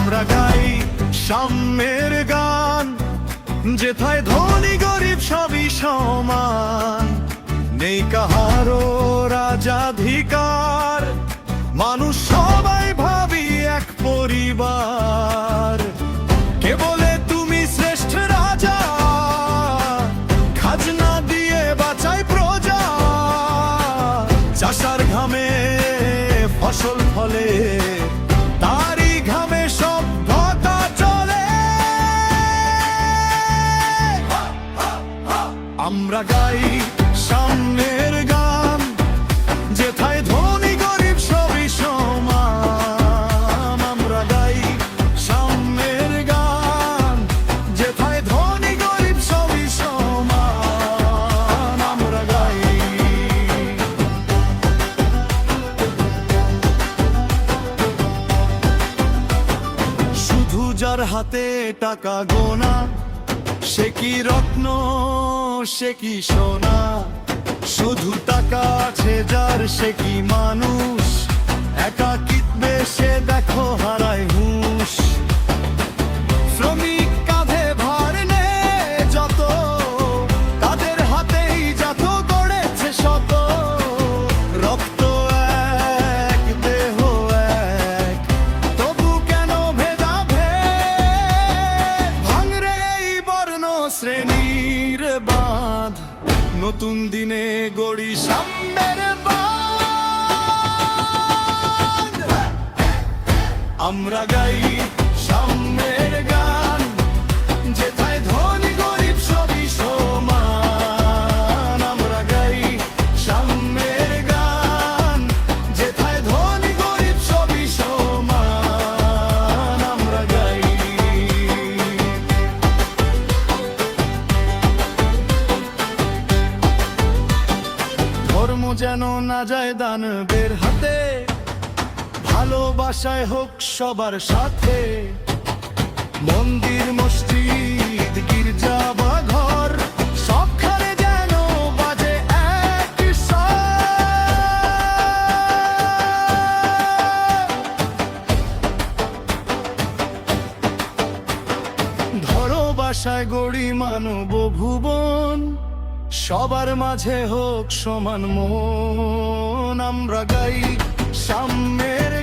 আমরা গাই সাম্যের গান, যেথায় ধনী গরিব সবই সমান, নেই কাহারো রাজাধিকার, মানুষ সবাই ভাবি এক পরিবার। কে বলে তুমি শ্রেষ্ঠ রাজা, খাজনা দিয়ে বাঁচাই প্রজা, চাষার ঘামে ফসল ফলে, তারই ঘামে সভ্যতা চলে। আমরা গাই সাম্যের গান, যেথায় ধনী গরিব সবই সমান। আমরা গাই সাম্যের গান, যেথায় ধনী গরিব সবই সমান। আমরা গাই। শুধু যার হাতে টাকা গোনা, সে কি রত্ন সে কি সোনা, শুধু টাকা আছে যার সে কি মানুষ, একাকিত্বে সে দেখো হারায় হুঁশ। শ্রমিক কাঁধে ভার নে যত, তাদের হাতেই যত গড়েছে শত, রক্ত এক দেহ এক, তবু কেন ভেদাভেদ, ভাঙরে এই বর্ণ শ্রেণীর বাঁধ, নতুন দিনে গড়ি সাম্যের বাঁধ। আমরা গাই সাম্যের গান, যেথায় ধনী গরিব সবই সমান। আমরা গাই সাম্যের গান, যেথায় ধনী গরিব সবই সমান। আমরা গাই। ধর্ম যেন না যায় দানবের হাতে, ভালোবাসায় হোক সবার সাথে, মন্দির মসজিদ গির্জা বা ঘর, সবখানে যেন বাজে এক স্বর। ধরো বাসায় গড়ি মানব ভুবন, সবার মাঝে হোক সমান মন। আমরা গাই সাম্যের